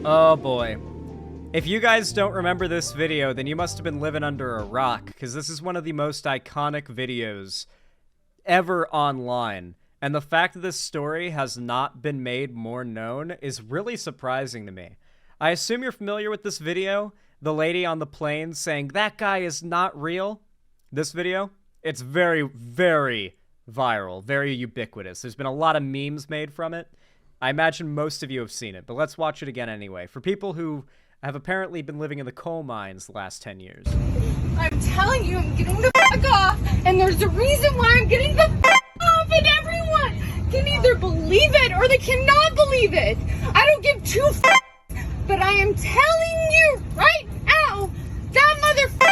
Oh boy. If you guys don't remember this video, then you must have been living under a rock, because this is one of the most iconic videos ever online. And the fact that this story has not been made more known is really surprising to me. I assume you're familiar with this video? The lady on the plane saying, "That guy is not real." This video? It's very, very viral, very ubiquitous. There's been a lot of memes made from it. I imagine most of you have seen it, but let's watch it again anyway. For people who have apparently been living in the coal mines the last 10 years. I'm telling you, I'm getting the fuck off, and there's a reason why I'm getting the fuck off, and everyone can either believe it or they cannot believe it. I don't give two fucks, but I am telling you right now, that motherfucker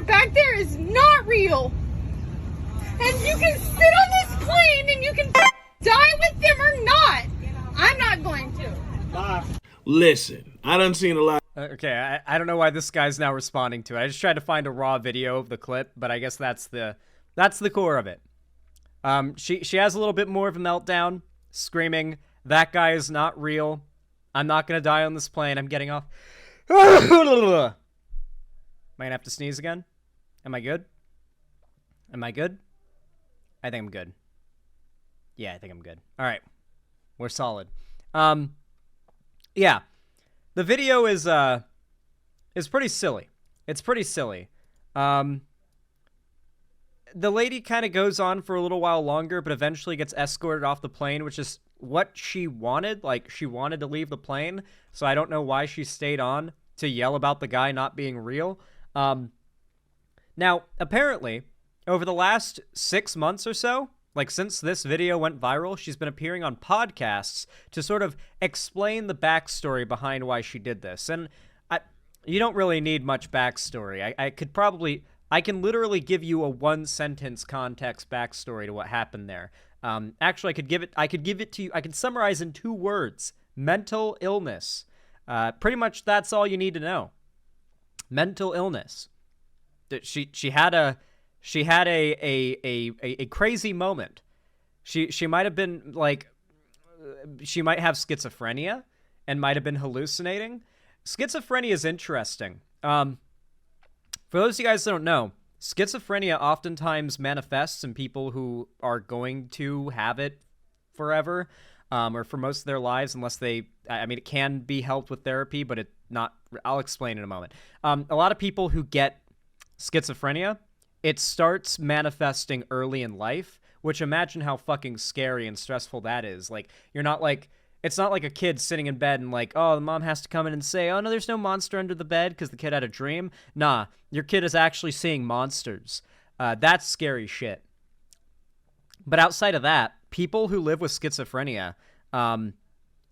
back there is not real. And you can sit on this plane and you can die with them or not. I'm not going to. Bye. Listen, I done seen a lot. Okay, I don't know why this guy's now responding to it. I just tried to find a raw video of the clip, but I guess that's the core of it. She has a little bit more of a meltdown, screaming, "That guy is not real. I'm not gonna die on this plane. I'm getting off." Am I gonna have to sneeze again? Am I good? Am I good? I think I'm good. Yeah, I think I'm good. All right, we're solid. Yeah, the video is pretty silly. It's pretty silly. The lady kind of goes on for a little while longer, but eventually gets escorted off the plane, which is what she wanted. Like, she wanted to leave the plane, so I don't know why she stayed on to yell about the guy not being real. Now, apparently, over the last 6 months or so, like since this video went viral, she's been appearing on podcasts to sort of explain the backstory behind why she did this. And you don't really need much backstory. I can literally give you a one-sentence context backstory to what happened there. Actually, I could give it to you. I can summarize in 2 words: mental illness. Pretty much that's all you need to know. Mental illness. She had a crazy moment. She might have been like, she might have schizophrenia and might have been hallucinating. Schizophrenia is interesting. For those of you guys that don't know, schizophrenia oftentimes manifests in people who are going to have it forever, or for most of their lives, unless they, I mean, it can be helped with therapy, but it not, I'll explain in a moment. A lot of people who get schizophrenia, it starts manifesting early in life, which, imagine how fucking scary and stressful that is. Like, you're not like, it's not like a kid sitting in bed and like, oh, the mom has to come in and say, "Oh, no, there's no monster under the bed," because the kid had a dream. Nah, your kid is actually seeing monsters. That's scary shit. But outside of that, people who live with schizophrenia,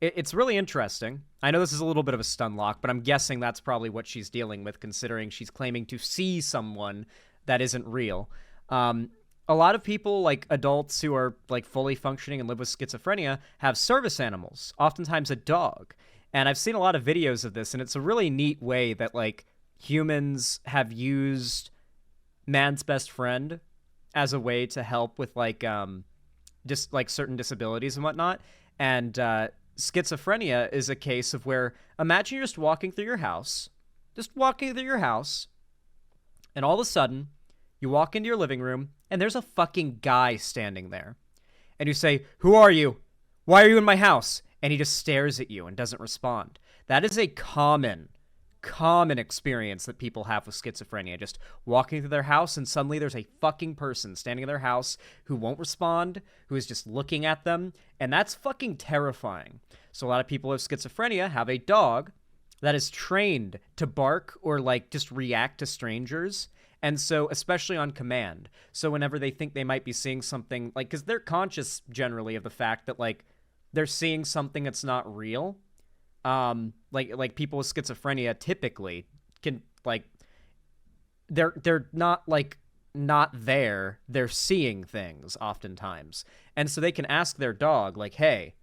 it's really interesting. I know this is a little bit of a stun lock, but I'm guessing that's probably what she's dealing with, considering she's claiming to see someone that isn't real. A lot of people, like adults who are like fully functioning and live with schizophrenia, have service animals, oftentimes a dog. And I've seen a lot of videos of this, and it's a really neat way that like humans have used man's best friend as a way to help with like just like certain disabilities and whatnot. And schizophrenia is a case of where, imagine you're just walking through your house, and all of a sudden you walk into your living room and there's a fucking guy standing there. And you say, "Who are you? Why are you in my house?" And he just stares at you and doesn't respond. That is a common experience that people have with schizophrenia. Just walking through their house and suddenly there's a fucking person standing in their house who won't respond, who is just looking at them. And that's fucking terrifying. So a lot of people with schizophrenia have a dog that is trained to bark or like just react to strangers. And so, especially on command. So whenever they think they might be seeing something, like, because they're conscious generally of the fact that like they're seeing something that's not real. Like people with schizophrenia typically can like, they're not like not there. They're seeing things oftentimes. And so they can ask their dog like, hey,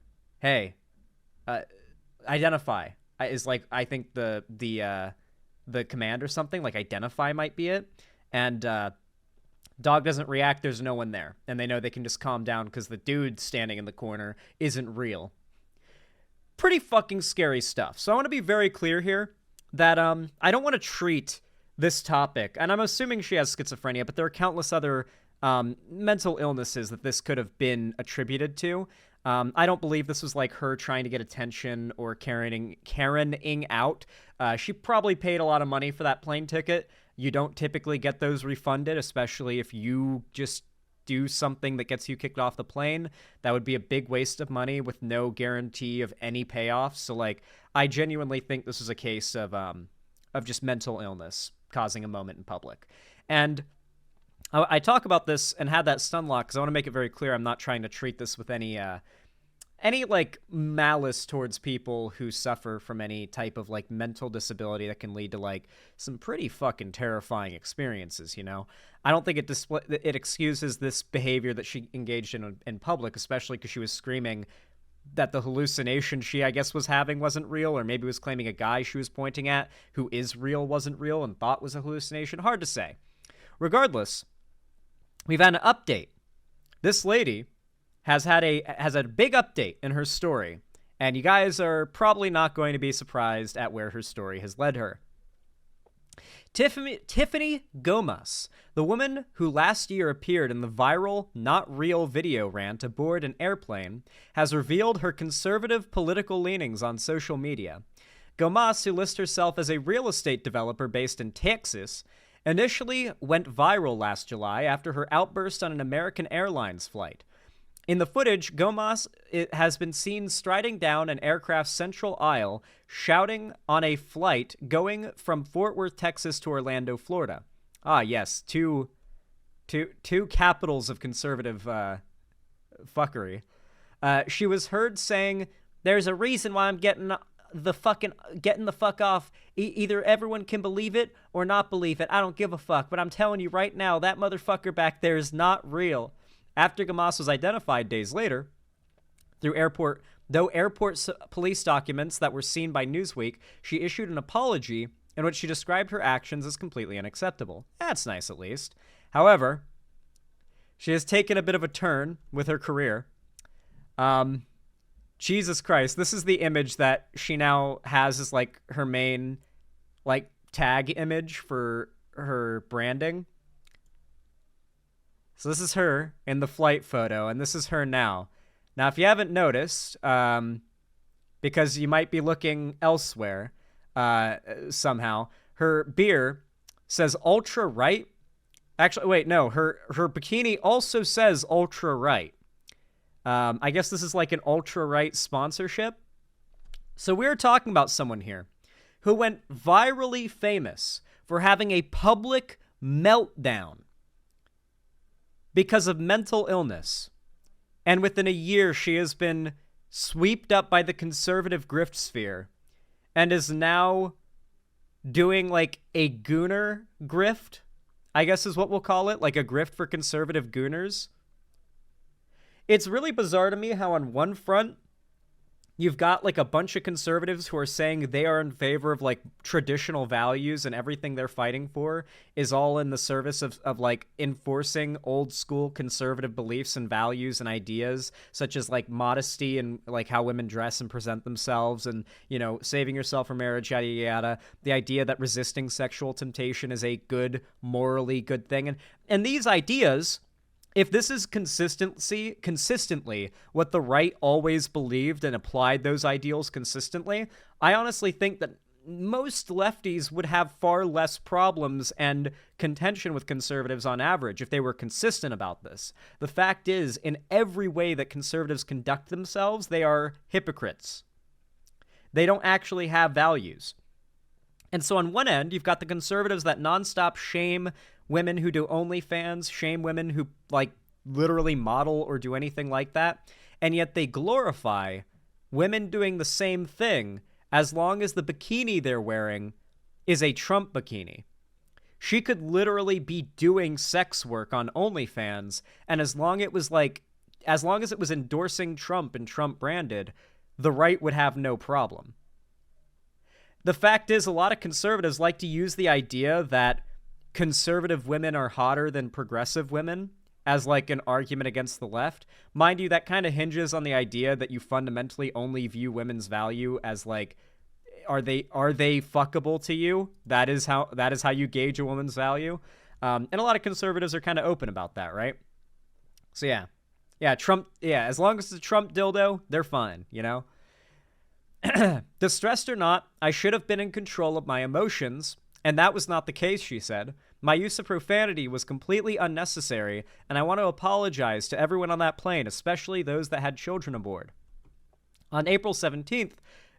identify is like, I think the command or something, like identify might be it. And dog doesn't react, there's no one there. And they know they can just calm down because the dude standing in the corner isn't real. pretty fucking scary stuff. So I want to be very clear here that I don't want to treat this topic, and I'm assuming she has schizophrenia, but there are countless other mental illnesses that this could have been attributed to. I don't believe this was like her trying to get attention or Karening out. She probably paid a lot of money for that plane ticket. You don't typically get those refunded, especially if you just do something that gets you kicked off the plane. That would be a big waste of money with no guarantee of any payoff. So, like, I genuinely think this is a case of just mental illness causing a moment in public. And I talk about this and had that stun lock because I want to make it very clear I'm not trying to treat this with any like malice towards people who suffer from any type of like mental disability that can lead to like some pretty fucking terrifying experiences, you know? I don't think it excuses this behavior that she engaged in public, especially because she was screaming that the hallucination she, I guess, was having wasn't real, or maybe was claiming a guy she was pointing at who is real wasn't real and thought was a hallucination. Hard to say. Regardless, we've had an update. This lady has a big update in her story, and you guys are probably not going to be surprised at where her story has led her. Tiffany Gomas, the woman who last year appeared in the viral Not Real video rant aboard an airplane, has revealed her conservative political leanings on social media. Gomas, who lists herself as a real estate developer based in Texas, initially went viral last July after her outburst on an American Airlines flight. In the footage, Gomas has been seen striding down an aircraft's central aisle, shouting on a flight going from Fort Worth, Texas to Orlando, Florida. Ah, yes, two capitals of conservative fuckery. She was heard saying, "There's a reason why I'm getting the fuck off. Either everyone can believe it or not believe it. I don't give a fuck, but I'm telling you right now, that motherfucker back there is not real." After Gomas was identified days later, through airport police documents that were seen by Newsweek, she issued an apology in which she described her actions as completely unacceptable. That's nice, at least. However, she has taken a bit of a turn with her career. Jesus Christ, this is the image that she now has as like her main like tag image for her branding. So this is her in the flight photo, and this is her now. Now, if you haven't noticed, because you might be looking elsewhere somehow, her beer says ultra right. Actually, wait, no, her bikini also says ultra right. I guess this is like an ultra right sponsorship. So we're talking about someone here who went virally famous for having a public meltdown because of mental illness. And within a year, she has been swept up by the conservative grift sphere and is now doing like a gooner grift, I guess is what we'll call it, like a grift for conservative gooners. It's really bizarre to me how on one front, you've got like a bunch of conservatives who are saying they are in favor of like traditional values and everything they're fighting for is all in the service of like enforcing old school conservative beliefs and values and ideas such as like modesty and like how women dress and present themselves and, you know, saving yourself for marriage, yada, yada. The idea that resisting sexual temptation is a good, morally good thing. And these ideas, if this is consistently what the right always believed and applied those ideals consistently, I honestly think that most lefties would have far less problems and contention with conservatives on average if they were consistent about this. The fact is, in every way that conservatives conduct themselves, they are hypocrites. They don't actually have values. And so on one end, you've got the conservatives that nonstop shame women who do OnlyFans, shame women who like literally model or do anything like that, and yet they glorify women doing the same thing as long as the bikini they're wearing is a Trump bikini. She could literally be doing sex work on OnlyFans, and as long as it was endorsing Trump and Trump branded, the right would have no problem. The fact is, a lot of conservatives like to use the idea that conservative women are hotter than progressive women as like an argument against the left. Mind you, that kind of hinges on the idea that you fundamentally only view women's value as like, are they fuckable to you? That is how you gauge a woman's value. And a lot of conservatives are kind of open about that, right? So yeah, Trump. Yeah, as long as it's a Trump dildo, they're fine. You know. Distressed or not, I should have been in control of my emotions, and that was not the case, she said. My use of profanity was completely unnecessary, and I want to apologize to everyone on that plane, especially those that had children aboard. On April 17th,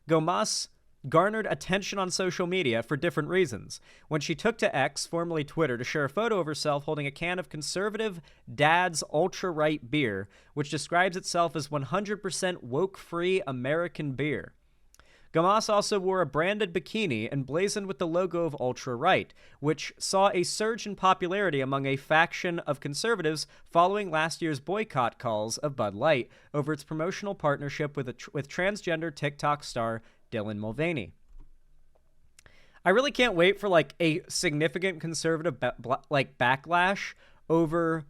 Gomas garnered attention on social media for different reasons. When she took to X, formerly Twitter, to share a photo of herself holding a can of conservative Dad's ultra-right beer, which describes itself as 100% woke-free American beer. Gomas also wore a branded bikini emblazoned with the logo of ultra-right, which saw a surge in popularity among a faction of conservatives following last year's boycott calls of Bud Light over its promotional partnership with transgender TikTok star Dylan Mulvaney. I really can't wait for like a significant conservative backlash over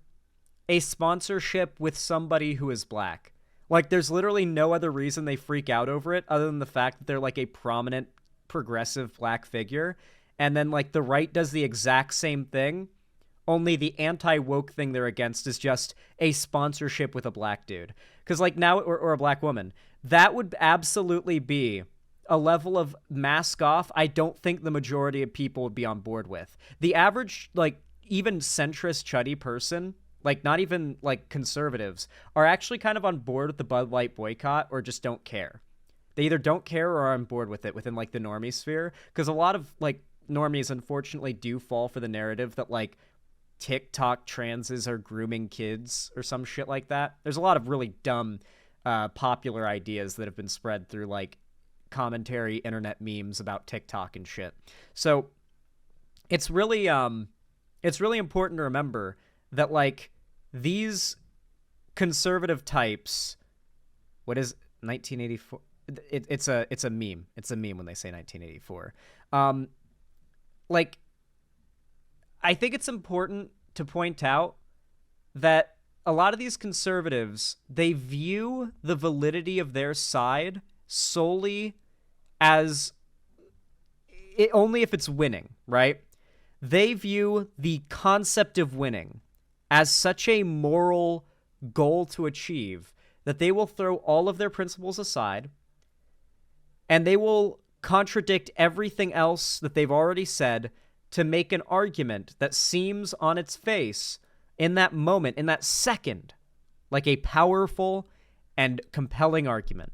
a sponsorship with somebody who is black. Like, there's literally no other reason they freak out over it other than the fact that they're like a prominent progressive black figure, and then like the right does the exact same thing, only the anti-woke thing they're against is just a sponsorship with a black dude. Because like now, or a black woman, that would absolutely be a level of mask off I don't think the majority of people would be on board with. The average, like, even centrist chuddy person, like not even like conservatives, are actually kind of on board with the Bud Light boycott or just don't care. They either don't care or are on board with it within like the normie sphere, because a lot of like normies unfortunately do fall for the narrative that like TikTok transes are grooming kids or some shit like that. There's a lot of really dumb popular ideas that have been spread through like commentary internet memes about TikTok and shit. So it's really important to remember that like these conservative types, what is 1984? It's a meme. It's a meme when they say 1984. Like, I think it's important to point out that a lot of these conservatives, they view the validity of their side solely as only if it's winning, right? They view the concept of winning as such a moral goal to achieve that they will throw all of their principles aside and they will contradict everything else that they've already said to make an argument that seems on its face in that moment, in that second, like a powerful and compelling argument.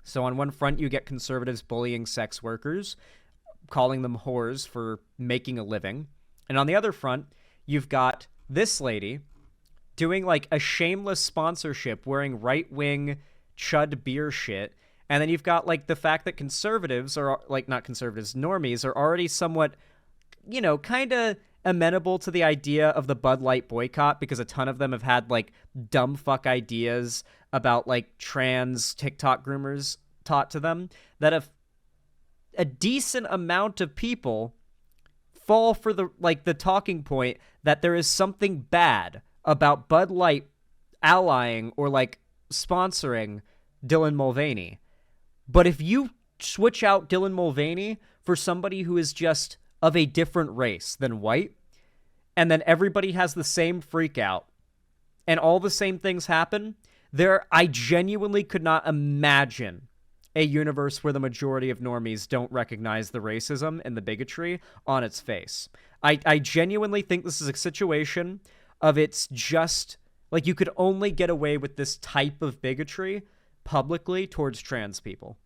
So on one front, you get conservatives bullying sex workers, calling them whores for making a living. And on the other front, you've got this lady doing like a shameless sponsorship wearing right-wing chud beer shit. And then you've got like the fact that conservatives are like, not conservatives, normies are already somewhat, you know, kind of amenable to the idea of the Bud Light boycott because a ton of them have had like dumb fuck ideas about like trans TikTok groomers taught to them, that if a decent amount of people fall for the talking point that there is something bad about Bud Light allying or like sponsoring Dylan Mulvaney. But if you switch out Dylan Mulvaney for somebody who is just of a different race than white, and then everybody has the same freak out and all the same things happen, I genuinely could not imagine a universe where the majority of normies don't recognize the racism and the bigotry on its face. I genuinely think this is a situation of it's just like you could only get away with this type of bigotry publicly towards trans people.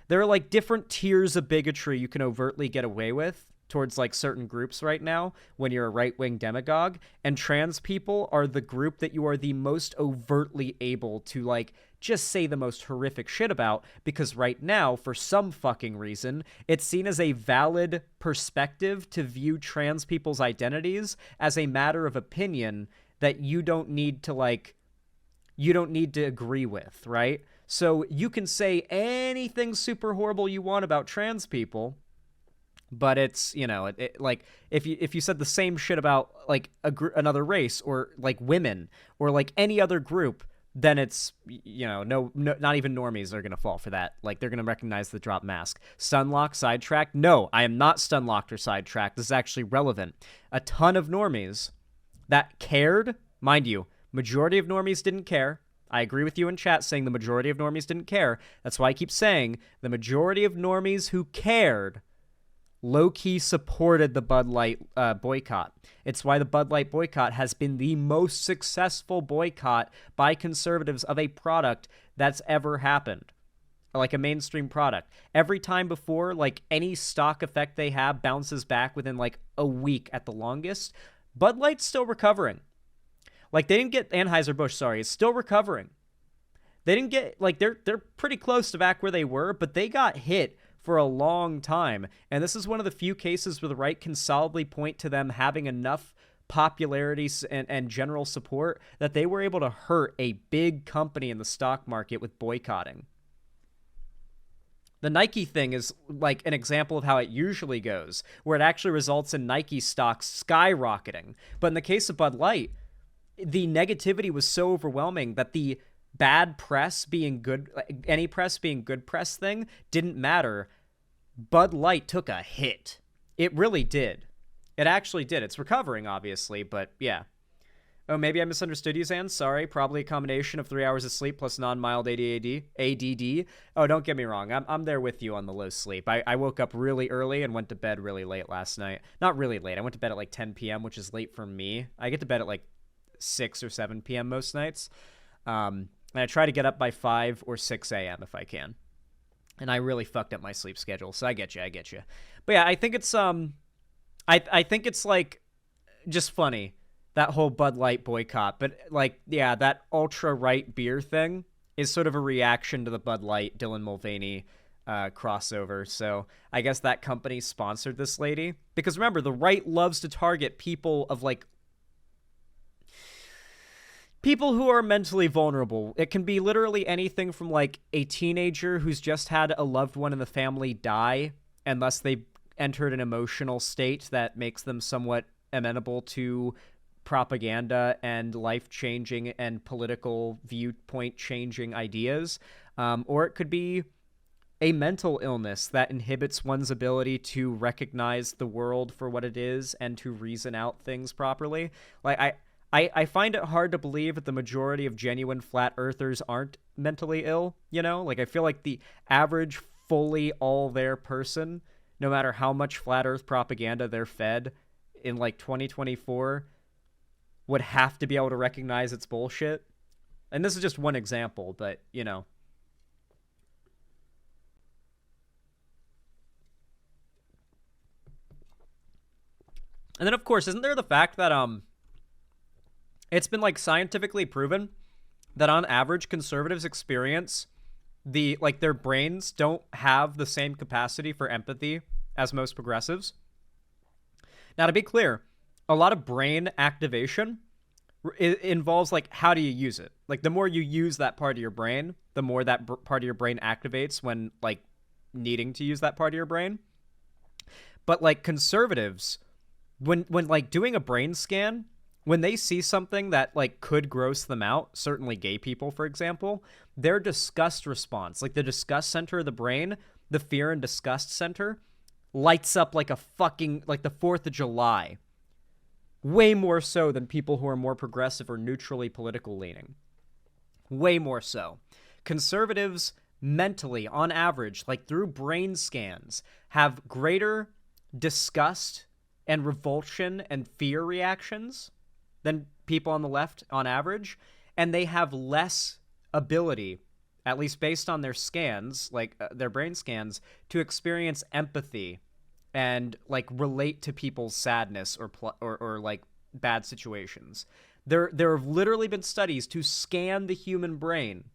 There are like different tiers of bigotry you can overtly get away with towards like certain groups right now when you're a right-wing demagogue, and trans people are the group that you are the most overtly able to like just say the most horrific shit about, because right now, for some fucking reason, it's seen as a valid perspective to view trans people's identities as a matter of opinion that you don't need to agree with, right? So you can say anything super horrible you want about trans people, But it's, like if you said the same shit about like another race or like women or like any other group, then it's, no, not even normies are going to fall for that. Like, they're going to recognize the drop mask. Stunlock, sidetracked? No, I am not stunlocked or sidetracked. This is actually relevant. A ton of normies that cared, mind you, majority of normies didn't care. I agree with you in chat saying the majority of normies didn't care. That's why I keep saying the majority of normies who cared low-key supported the Bud Light boycott. It's why the Bud Light boycott has been the most successful boycott by conservatives of a product that's ever happened. Like a mainstream product. Every time before, like, any stock effect they have bounces back within like a week at the longest, Bud Light's still recovering. Like, they didn't get Anheuser-Busch, sorry, it's still recovering. They didn't get, like, they're pretty close to back where they were, but they got hit for a long time. And this is one of the few cases where the right can solidly point to them having enough popularity and general support that they were able to hurt a big company in the stock market with boycotting. The Nike thing is like an example of how it usually goes, where it actually results in Nike stocks skyrocketing. But in the case of Bud Light, the negativity was so overwhelming that the bad press being good, any press being good press thing didn't matter. Bud Light took a hit. It really did. It actually did. It's recovering, obviously, but yeah. Oh, maybe I misunderstood you, Zan. Sorry. Probably a combination of 3 hours of sleep plus non-mild ADD. Oh, don't get me wrong. I'm there with you on the low sleep. I woke up really early and went to bed really late last night. Not really late. I went to bed at like 10 p.m., which is late for me. I get to bed at like 6 or 7 p.m. most nights. And I try to get up by 5 or 6 a.m. if I can. And I really fucked up my sleep schedule, so I get you. But yeah, I think it's I think it's like just funny, that whole Bud Light boycott. But like, yeah, that ultra right beer thing is sort of a reaction to the Bud Light Dylan Mulvaney crossover. So I guess that company sponsored this lady, because remember, the right loves to target people of like people who are mentally vulnerable. It can be literally anything from like a teenager who's just had a loved one in the family die, unless they entered an emotional state that makes them somewhat amenable to propaganda and life-changing and political viewpoint-changing ideas. Or it could be a mental illness that inhibits one's ability to recognize the world for what it is and to reason out things properly. Like, I find it hard to believe that the majority of genuine flat earthers aren't mentally ill, Like, I feel like the average fully all there person, no matter how much flat earth propaganda they're fed in like 2024, would have to be able to recognize it's bullshit. And this is just one example, but And then of course, isn't there the fact that it's been like scientifically proven that on average conservatives experience their brains don't have the same capacity for empathy as most progressives. Now, to be clear, a lot of brain activation involves like, how do you use it? Like, the more you use that part of your brain, the more that part of your brain activates when like needing to use that part of your brain. But like conservatives, when like doing a brain scan, when they see something that like could gross them out, certainly gay people, for example, their disgust response, like the disgust center of the brain, the fear and disgust center, lights up like a fucking, like the 4th of July. Way more so than people who are more progressive or neutrally political leaning. Way more so. Conservatives mentally, on average, like through brain scans, have greater disgust and revulsion and fear reactions than people on the left on average, and they have less ability, at least based on their scans, like their brain scans, to experience empathy and like relate to people's sadness or like bad situations. There have literally been studies to scan the human brain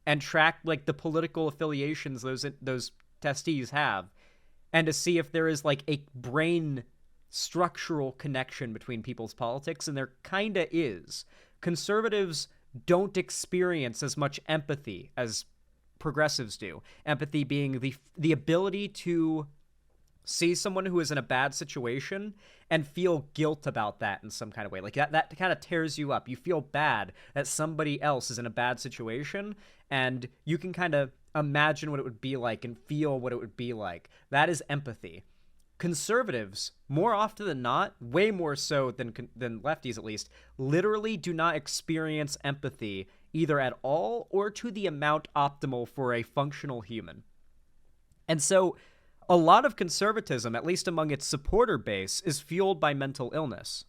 and track like the political affiliations those testees have, and to see if there is like a brain structural connection between people's politics, and there kinda is. Conservatives don't experience as much empathy as progressives do. Empathy being the ability to see someone who is in a bad situation and feel guilt about that in some kind of way. Like that kind of tears you up. You feel bad that somebody else is in a bad situation, and you can kind of imagine what it would be like and feel what it would be like. That is empathy. Conservatives, more often than not, way more so than lefties at least, literally do not experience empathy either at all or to the amount optimal for a functional human. And so a lot of conservatism, at least among its supporter base, is fueled by mental illness.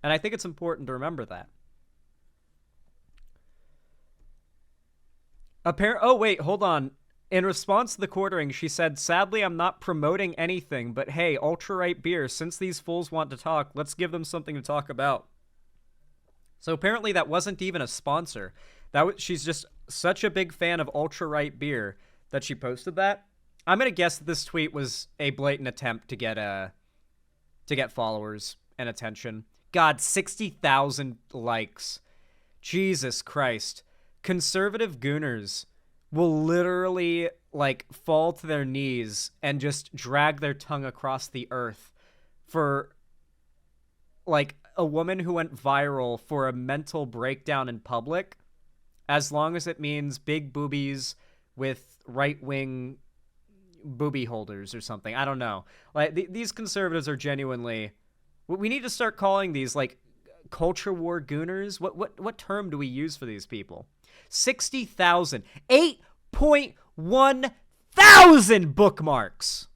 And I think it's important to remember that. Oh, wait, hold on. In response to the quartering, she said, "Sadly, I'm not promoting anything, but hey, ultra-right beer, since these fools want to talk, let's give them something to talk about." So apparently that wasn't even a sponsor. She's just such a big fan of ultra-right beer that she posted that. I'm going to guess that this tweet was a blatant attempt to get followers and attention. God, 60,000 likes. Jesus Christ. Conservative gooners will literally, like, fall to their knees and just drag their tongue across the earth for, like, a woman who went viral for a mental breakdown in public, as long as it means big boobies with right-wing booby holders or something. I don't know. Like, these conservatives are genuinely... We need to start calling these, like, culture war gooners. What term do we use for these people? 60,000. 8.1 thousand bookmarks.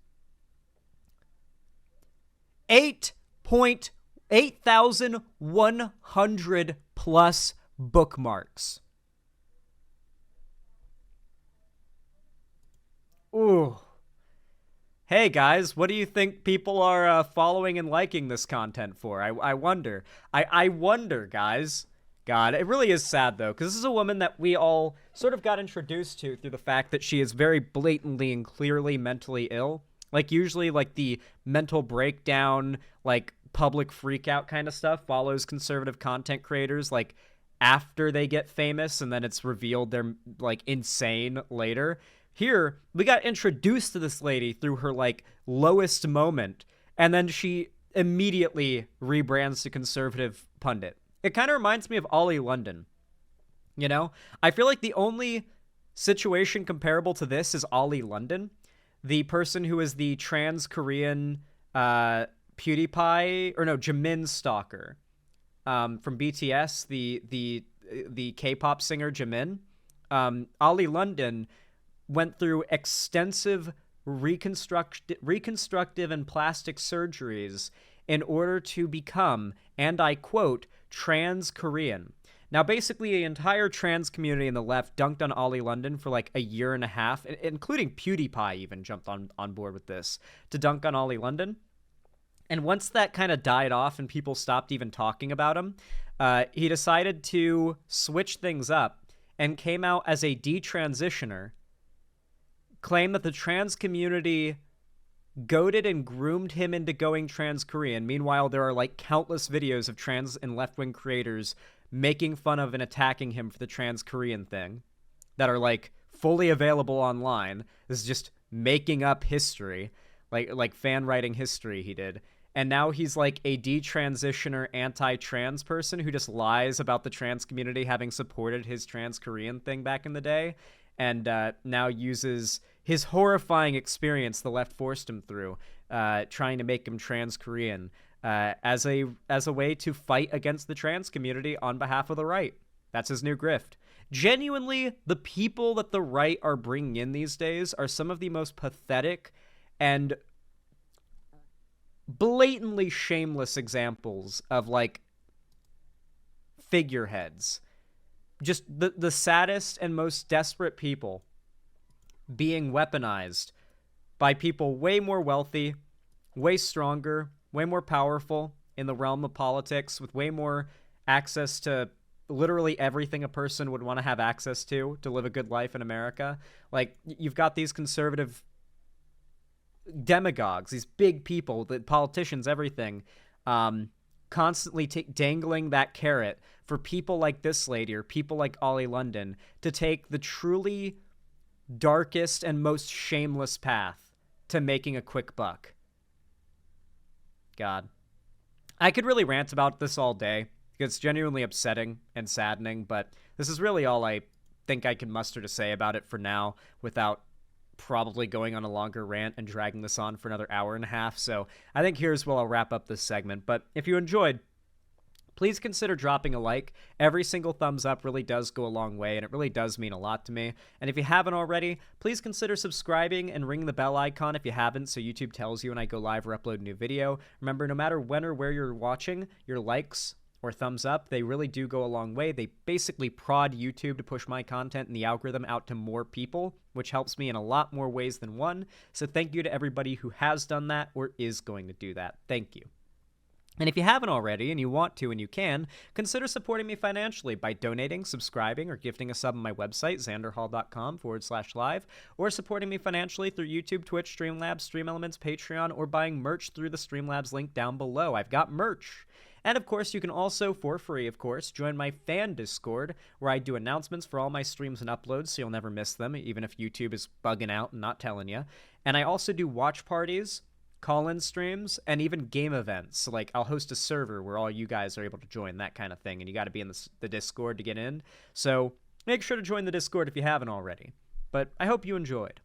8,100 plus bookmarks. Ooh. Hey guys, what do you think people are following and liking this content for? I wonder. I wonder, guys. God, it really is sad, though, because this is a woman that we all sort of got introduced to through the fact that she is very blatantly and clearly mentally ill. Like, usually, like, the mental breakdown, like, public freakout kind of stuff follows conservative content creators, like, after they get famous, and then it's revealed they're, like, insane later. Here, we got introduced to this lady through her, like, lowest moment, and then she immediately rebrands to conservative pundit. It kind of reminds me of Ollie London, you know? I feel like the only situation comparable to this is Ollie London, the person who is the trans-Korean Jimin stalker from BTS, the K-pop singer Jimin. Ollie London went through extensive reconstructive and plastic surgeries in order to become, and I quote, trans-Korean. Now, basically, the entire trans community in the left dunked on Ollie London for like a year and a half, including PewDiePie even jumped on board with this, to dunk on Ollie London. And once that kind of died off and people stopped even talking about him, he decided to switch things up and came out as a detransitioner, claimed that the trans community goaded and groomed him into going trans-Korean. Meanwhile, there are like countless videos of trans and left-wing creators making fun of and attacking him for the trans-Korean thing that are like fully available online. This is just making up history, like fan writing history he did. And now he's like a detransitioner anti-trans person who just lies about the trans community having supported his trans-Korean thing back in the day, and now uses his horrifying experience the left forced him through, trying to make him trans-Korean, as a way to fight against the trans community on behalf of the right. That's his new grift. Genuinely, the people that the right are bringing in these days are some of the most pathetic and blatantly shameless examples of, like, figureheads. Just the saddest and most desperate people being weaponized by people way more wealthy, way stronger, way more powerful in the realm of politics, with way more access to literally everything a person would want to have access to live a good life in America. Like, you've got these conservative demagogues, these big people, the politicians, everything, constantly dangling that carrot for people like this lady or people like Ollie London to take the truly darkest and most shameless path to making a quick buck. God. I could really rant about this all day. It's genuinely upsetting and saddening, but this is really all I think I can muster to say about it for now without probably going on a longer rant and dragging this on for another hour and a half. So I think here's where I'll wrap up this segment. But if you enjoyed, please consider dropping a like. Every single thumbs up really does go a long way, and it really does mean a lot to me. And if you haven't already, please consider subscribing and ring the bell icon if you haven't, so YouTube tells you when I go live or upload a new video. Remember, no matter when or where you're watching, your likes or thumbs up, they really do go a long way. They basically prod YouTube to push my content and the algorithm out to more people, which helps me in a lot more ways than one. So thank you to everybody who has done that or is going to do that. Thank you. And if you haven't already, and you want to and you can, consider supporting me financially by donating, subscribing, or gifting a sub on my website, xanderhall.com/live, or supporting me financially through YouTube, Twitch, Streamlabs, Stream Elements, Patreon, or buying merch through the Streamlabs link down below. I've got merch. And of course, you can also, for free of course, join my fan Discord, where I do announcements for all my streams and uploads, so you'll never miss them, even if YouTube is bugging out and not telling you. And I also do watch parties, call-in streams, and even game events. So, like, I'll host a server where all you guys are able to join, that kind of thing, and you got to be in the Discord to get in. So make sure to join the Discord if you haven't already. But I hope you enjoyed.